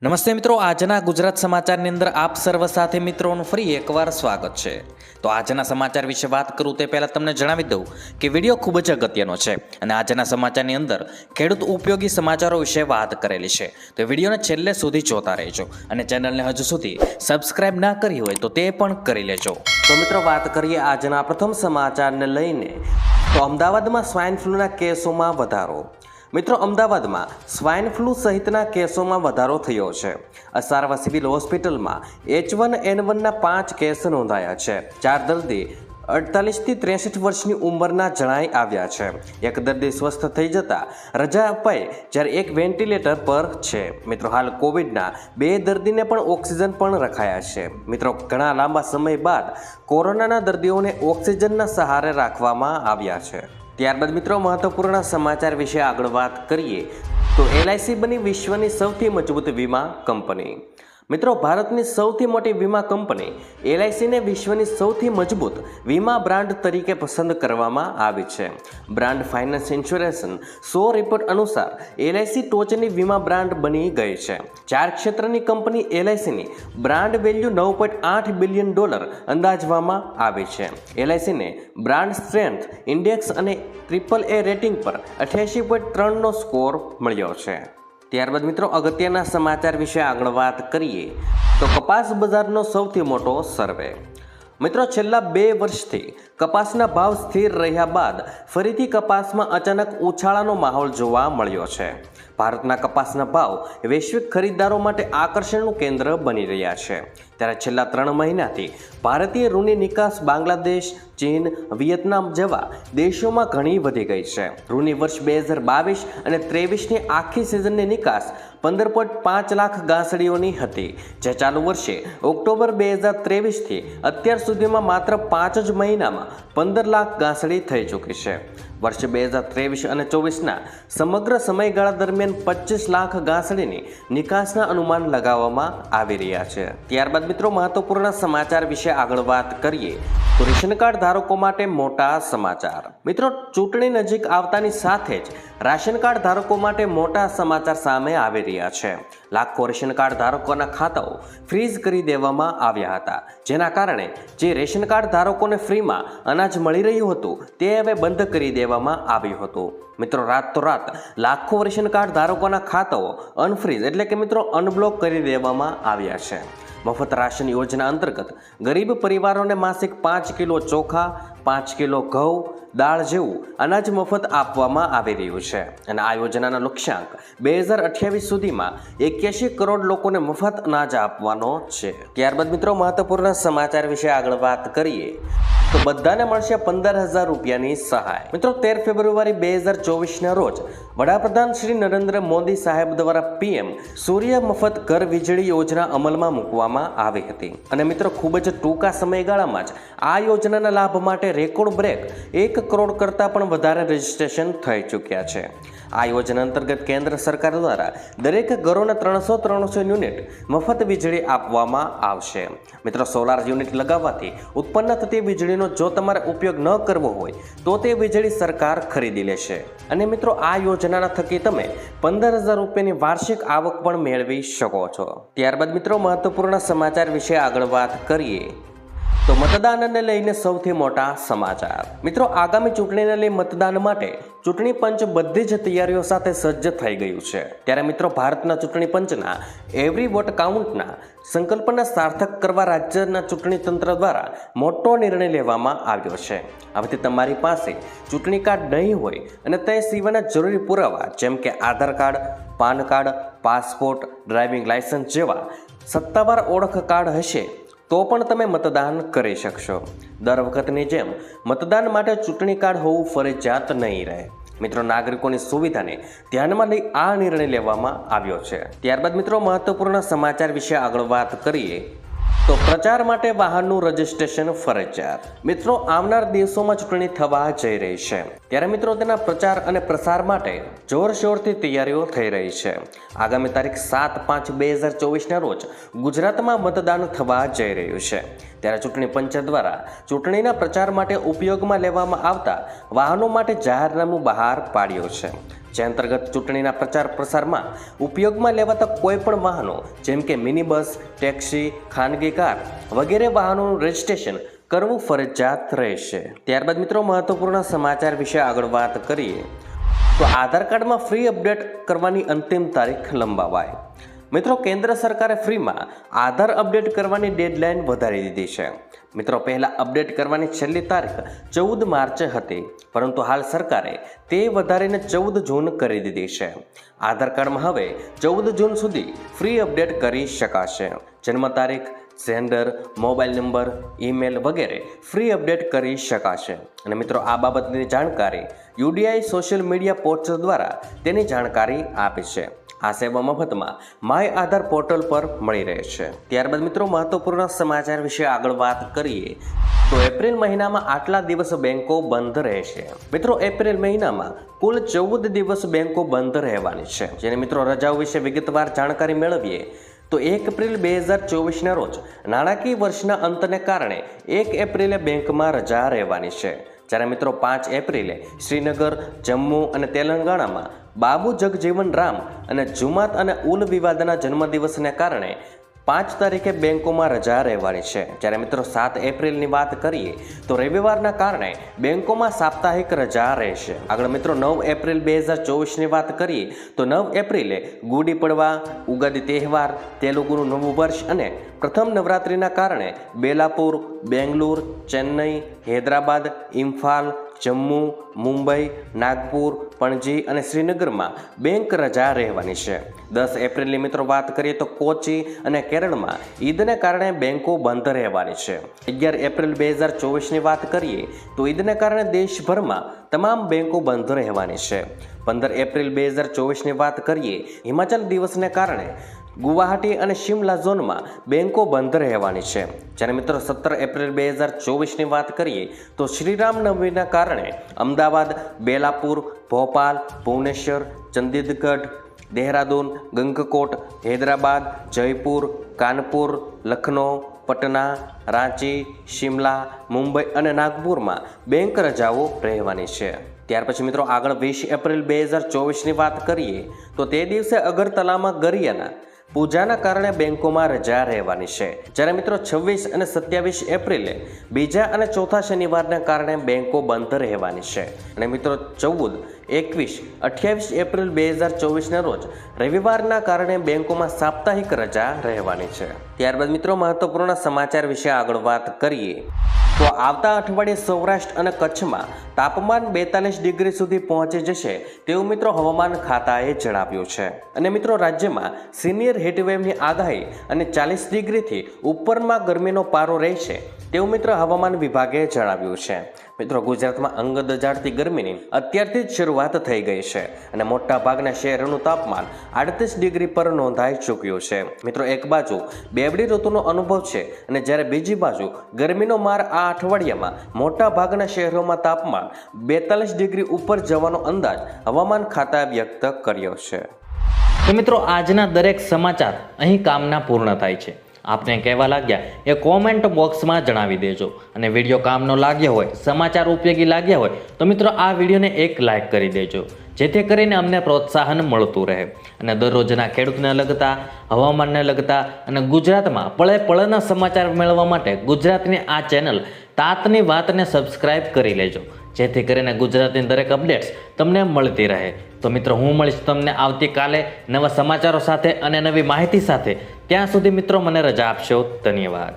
નમસ્તે મિત્રો, આજના ગુજરાત સમાચારની અંદર આપ સર્વ સાથે મિત્રોનું ફરી એકવાર સ્વાગત છે. તો આજના સમાચાર વિશે વાત કરું તે પહેલાં તમને જણાવી દઉં કે વિડીયો ખૂબ જ અગત્યનો છે અને આજના સમાચારની અંદર ખેડૂત ઉપયોગી સમાચારો વિશે વાત કરેલી છે. તો વિડીયોને છેલ્લે સુધી જોતા રહેજો અને ચેનલને હજુ સુધી સબસ્ક્રાઇબ ના કરી હોય તો તે પણ કરી લેજો. તો મિત્રો, વાત કરીએ આજના પ્રથમ સમાચારને લઈને. તો અમદાવાદમાં સ્વાઇન ફ્લૂના કેસોમાં વધારો. મિત્રો, અમદાવાદમાં સ્વાઇન ફ્લૂ સહિતના કેસોમાં વધારો થયો છે. અસારવા સિવિલ હોસ્પિટલમાં H1N1ના 5 કેસ નોંધાયા છે. 4 દર્દી 48 થી 63 વર્ષની ઉંમરના જણાઈ આવ્યા છે. એક દર્દી સ્વસ્થ થઈ જતા રજા અપાઈ, જ્યારે એક વેન્ટિલેટર પર છે. મિત્રો, હાલ કોવિડના 2 દર્દીને પણ ઓક્સિજન પણ રખાયા છે. મિત્રો, ઘણા લાંબા સમય બાદ કોરોનાના દર્દીઓને ઓક્સિજનના સહારે રાખવામાં આવ્યા છે. ત્યારબાદ મિત્રો, મહત્વપૂર્ણ સમાચાર વિશે આગળ વાત કરીએ તો LIC બની વિશ્વની સૌથી મજબૂત વીમા કંપની. મિત્રો, ભારતની સૌથી મોટી વીમા કંપની LICને વિશ્વની સૌથી મજબૂત વીમા બ્રાન્ડ તરીકે પસંદ કરવામાં આવી છે. Brand finance insurance show report અનુસાર LIC ટોચની વીમા બ્રાન્ડ બની ગઈ છે. 4 ક્ષેત્રની કંપની LICની બ્રાન્ડ વેલ્યુ $9.8 બિલિયન અંદાજવામાં આવી છે. LICને બ્રાન્ડ સ્ટ્રેન્થ ઇન્ડેક્સ અને AAA રેટિંગ પર 88.3નો સ્કોર મળ્યો છે. ત્યારબાદ મિત્રો, અગત્યના સમાચાર વિશે આગળ વાત કરીએ તો કપાસ બજારનો સૌથી મોટો સર્વે. મિત્રો, છેલ્લા 2 વર્ષથી કપાસના ભાવ સ્થિર રહ્યા બાદ ફરીથી કપાસમાં અચાનક ઉછાળાનો માહોલ જોવા મળ્યો છે. ભારતના કપાસના ભાવ વૈશ્વિક ખરીદદારો માટે આકર્ષણનું કેન્દ્ર બની રહ્યા છે. ત્યારે છેલ્લા 3 મહિનાથી ભારતીય રૂની નિકાસ બાંગ્લાદેશ, ચીન, વિયેતનામ જેવા દેશોમાં ઘણી વધી ગઈ છે. રૂની વર્ષ 2022 અને 23ની આખી સિઝનની નિકાસ 15.5 લાખ ગાંસડીઓની હતી, જે ચાલુ વર્ષે ઓક્ટોબર 2023થી અત્યાર સુધીમાં માત્ર 5 જ મહિનામાં 15 લાખ ગાંસડી થઈ ચૂકી છે. વર્ષ 2023 અને 24ના સમગ્ર સમયગાળા દરમિયાન 25 લાખ ગાંસડીની નિકાસના અનુમાન લગાવવામાં આવી રહ્યા છે. ત્યારબાદ મિત્રો, મહત્વપૂર્ણ સમાચાર વિશે આગળ વાત કરીએ તો રેશન કાર્ડ ધારકો માટે મોટા સમાચાર. મિત્રો, ચૂંટણી નજીક આવતાની સાથે જ રાશન કાર્ડ ધારકો માટે મોટા સમાચાર સામે આવી રહ્યા છે. લાખો રેશન કાર્ડ ધારકોના ખાતાઓ ફ્રીઝ કરી દેવામાં આવ્યા હતા, જેના કારણે જે રેશન કાર્ડ ધારકોને ફ્રીમાં અનાજ મળી રહ્યું હતું તે હવે બંધ કરી દેવામાં આવ્યું હતું. મિત્રો, રાતોરાત લાખો રેશન કાર્ડ ધારકોના ખાતાઓ અનફ્રીઝ એટલે કે મિત્રો અનબ્લોક કરી દેવામાં આવ્યા છે. મફત રાશન યોજના અંતર્ગત ગરીબ પરિવારોને માસિક 5 કિલો ચોખા, 5 કિલો ઘઉં, દાળ જેવું અનાજ મફત આપવામાં આવી રહ્યું છે અને આ યોજનાનો લક્ષ્યાંક 2028 સુધીમાં 81 કરોડ લોકોને મફત અનાજ આપવાનો છે. ત્યારબાદ મિત્રો, મહત્વપૂર્ણ સમાચાર વિશે આગળ વાત કરીએ તો બધાને મળશે 15,000 રૂપિયાની સહાય. મિત્રો, 13 ફેબ્રુઆરી 2024ના રોજ વડાપ્રધાન શ્રી નરેન્દ્ર મોદી સાહેબ દ્વારા PM સૂર્ય મફત ઘર વીજળી યોજના અમલમાં મૂકવામાં આવી હતી અને મિત્રો, ખૂબ જ ટૂંકા સમયગાળામાં જ આ યોજનાના લાભ માટે રેકોર્ડ બ્રેક 1 કરોડ કરતાં પણ વધારે રજીસ્ટ્રેશન થઈ ચૂક્યા છે. આ યોજના અંતર્ગત કેન્દ્ર સરકાર દ્વારા દરેક ઘરોને 300 યુનિટ મફત વીજળી આપવામાં આવશે. મિત્રો, સોલાર યુનિટ લગાવવાથી ઉત્પન્ન થતી વીજળીનો જો તમારે ઉપયોગ ન કરવો હોય તો તે વીજળી સરકાર ખરીદી લેશે અને મિત્રો, આ યોજનાના થકી તમે 15,000 રૂપિયાની વાર્ષિક આવક પણ મેળવી શકો છો. ત્યારબાદ મિત્રો, મહત્વપૂર્ણ સમાચાર વિશે આગળ વાત કરીએ તો મતદાનને લઈને સૌથી મોટા સમાચાર. મિત્રો, આગામી ચૂંટણીને લઈ મતદાન માટે ચૂંટણી પંચ બધી જ તૈયારીઓ સાથે સજ્જ થઈ ગયું છે. ત્યારે મિત્રો, ભારતના ચૂંટણી પંચના એવરી વોટ કાઉન્ટના સંકલ્પને સાર્થક કરવા રાજ્યના ચૂંટણી તંત્ર દ્વારા મોટો નિર્ણય લેવામાં આવ્યો છે. હવેથી તમારી પાસે ચૂંટણી કાર્ડ નહીં હોય અને તે સિવાયના જરૂરી પુરાવા જેમ કે Aadhaar card, PAN card, passport, driving licence જેવા સત્તાવાર ઓળખ કાર્ડ હશે તો પણ તમે મતદાન કરી શકશો. દર વખતની જેમ મતદાન માટે ચૂંટણી કાર્ડ હોવું ફરજિયાત નહીં રહે. મિત્રો, નાગરિકોની સુવિધાને ધ્યાનમાં લઈ આ નિર્ણય લેવામાં આવ્યો છે. ત્યારબાદ મિત્રો, મહત્વપૂર્ણ સમાચાર વિશે આગળ વાત કરીએ તો પ્રચાર માટે વાહનનું રજીસ્ટ્રેશન ફરજિયાત. મિત્રો, આવનાર દિવસોમાં ચૂંટણી થવા જઈ રહી છે, ત્યારે મિત્રો તેના પ્રચાર અને પ્રસાર માટે જોરશોરથી તૈયારીઓ થઈ રહી છે. આગામી તારીખ 7/5/2024ના રોજ ગુજરાતમાં મતદાન થવા જઈ રહ્યું છે. ત્યારે ચૂંટણી પંચ દ્વારા ચૂંટણીના પ્રચાર માટે ઉપયોગમાં લેવામાં આવતા વાહનો માટે જાહેરનામું બહાર પાડ્યું છે, જે અંતર્ગત ચૂંટણીના પ્રચાર પ્રસારમાં ઉપયોગમાં લેવાતા કોઈપણ વાહનો જેમ કે મિની બસ, ટેક્સી, ખાનગી કાર વગેરે વાહનોનું રજિસ્ટ્રેશન કરવું ફરજિયાત રહેશે। ત્યારબાદ મિત્રો મહત્વપૂર્ણ સમાચાર વિશે આગળ વાત કરીએ તો આધાર કાર્ડમાં ફ્રી અપડેટ કરવાની અંતિમ તારીખ લંબાવાય। મિત્રો કેન્દ્ર સરકારે ફ્રીમાં આધાર અપડેટ કરવાની ડેડલાઇન વધારી દીધી છે। મિત્રો પહેલા અપડેટ કરવાની છેલ્લી તારીખ 14 માર્ચે હતી, પરંતુ હાલ સરકારે તે વધારીને 14 જૂન કરી દીધી છે। આધાર કાર્ડમાં હવે 14 જૂન સુધી ફ્રી અપડેટ કરી શકાશે। જન્મ તારીખ, જેન્ડર, મોબાઈલ નંબર, ઈમેલ વગેરે ફ્રી અપડેટ કરી શકાશે। અને મિત્રો આ બાબતની જાણકારી UDI સોશિયલ મીડિયા પોસ્ટ દ્વારા તેની જાણકારી આપી છે। આ સેવા મફતમાં માય આધાર પોર્ટલ પર મળી રહે છે। ત્યારબાદ મિત્રો મહત્વપૂર્ણ સમાચાર વિશે આગળ વાત કરીએ તો એપ્રિલ મહિનામાં આટલા દિવસ બેંકો બંધ રહેશે। મિત્રો એપ્રિલ મહિનામાં કુલ 14 દિવસ બેંકો બંધ રહેવાની છે, જેને મિત્રો રજાઓ વિશે વિગતવાર જાણકારી મેળવીએ તો 1 એપ્રિલ 2024ના રોજ નાણાકીય વર્ષના અંતને કારણે 1 એપ્રિલે બેંકમાં રજા રહેવાની છે, જ્યારે મિત્રો 5 એપ્રિલે શ્રીનગર, જમ્મુ અને તેલંગાણામાં બાબુ જગજીવન રામ અને જુમાત અને ઉલ વિવાદના જન્મદિવસને કારણે 5 તારીખે બેંકોમાં રજા રહેવાની છે। જ્યારે મિત્રો 7 એપ્રિલની વાત કરીએ તો રવિવારના કારણે બેંકોમાં સાપ્તાહિક રજા રહેશે। આગળ મિત્રો 9 એપ્રિલ 2024ની વાત કરીએ તો 9 એપ્રિલે ગુડી પડવા, ઉગાદી તહેવાર, તેલુગુનું નવું વર્ષ અને પ્રથમ નવરાત્રિના કારણે બેલાપુર, બેંગલુરુ, ચેન્નઈ, હૈદરાબાદ, ઇમ્ફાલ, જમ્મુ, મુંબઈ, નાગપુર, પણજી અને શ્રીનગરમાં બેંક રજા રહેવાની છે। 10 એપ્રિલની મિત્રો વાત કરીએ તો કોચી અને કેરળમાં ઈદને કારણે બેંકો બંધ રહેવાની છે। 11 એપ્રિલ 2024ની વાત કરીએ તો ઈદને કારણે દેશભરમાં તમામ બેંકો બંધ રહેવાની છે। 15 એપ્રિલ 2024ની વાત કરીએ હિમાચલ દિવસને કારણે ગુવાહાટી અને શિમલા ઝોનમાં બેંકો બંધ રહેવાની છે। જ્યારે મિત્રો 17 એપ્રિલ 2024ની વાત કરીએ તો શ્રીરામ નવમીના કારણે અમદાવાદ, બેલાપુર, ભોપાલ, ભુવનેશ્વર, ચંદીગઢ, દેહરાદૂન, ગંગકોટ, હૈદરાબાદ, જયપુર, કાનપુર, લખનૌ, પટના, રાંચી, શિમલા, મુંબઈ અને નાગપુરમાં બેંક રજાઓ રહેવાની છે। ત્યાર પછી મિત્રો આગળ 20 એપ્રિલ 2024ની વાત કરીએ તો તે દિવસે અગરતલામાં ગરિયાના પૂજાના કારણે બેંકોમાં રજા રહેવાની છે। જ્યારે મિત્રો 26 અને 27 એપ્રિલે બીજા અને ચોથા શનિવારના કારણે બેંકો બંધ રહેવાની છે। અને મિત્રો 14, 21, 28 એપ્રિલ 2024ના રોજ રવિવારના કારણે બેંકોમાં સાપ્તાહિક રજા રહેવાની છે। ત્યારબાદ મિત્રો મહત્વપૂર્ણ સમાચાર વિશે આગળ વાત કરીએ તો આવતા અઠવાડિયે સૌરાષ્ટ્ર અને કચ્છમાં તાપમાન 42 ડિગ્રી સુધી પહોંચી જશે તેવું મિત્રો હવામાન ખાતાએ જણાવ્યું છે। અને મિત્રો રાજ્યમાં સિનિયર હીટવેવની આગાહી અને 40 ડિગ્રીથી ઉપરમાં ગરમીનો પારો રહેશે તેવું મિત્રો હવામાન વિભાગે જણાવ્યું છે। મિત્રો ગુજરાતમાં અંગત જાળતી ગરમીની અત્યારથી જ શરૂઆત થઈ ગઈ છે અને મોટા ભાગના શહેરોનું તાપમાન 38 ડિગ્રી પર નોંધાઈ ચૂક્યું છે। મિત્રો એક બાજુ બેવડી ઋતુનો અનુભવ છે અને જ્યારે બીજી બાજુ ગરમીનો માર આ અઠવાડિયામાં મોટા ભાગના શહેરોમાં તાપમાન 42 ડિગ્રી ઉપર જવાનો અંદાજ હવામાન ખાતાએ વ્યક્ત કર્યો છે। તો મિત્રો આજના દરેક સમાચાર અહીં કામના પૂર્ણ થાય છે। આપને કહેવા લાગ્યા એ કોમેન્ટ બોક્સમાં જણાવી દેજો અને વિડીયો કામનો લાગ્યો હોય, સમાચાર ઉપયોગી લાગ્યા હોય તો મિત્રો આ વિડીયોને એક લાઈક કરી દેજો, જેથી કરીને અમને પ્રોત્સાહન મળતું રહે અને દરરોજના ખેડૂતને લગતા, હવામાનને લગતા અને ગુજરાતમાં પળે પળના સમાચાર મેળવવા માટે ગુજરાતની આ ચેનલ તાતની વાતને સબસ્ક્રાઇબ કરી લેજો, જેથી કરીને ગુજરાતની દરેક અપડેટ્સ તમને મળતી રહે। તો મિત્રો હું મળીશ તમને આવતીકાલે નવા સમાચારો સાથે અને નવી માહિતી સાથે। ત્યાં સુધી મિત્રો મને રજા આપશો। ધન્યવાદ।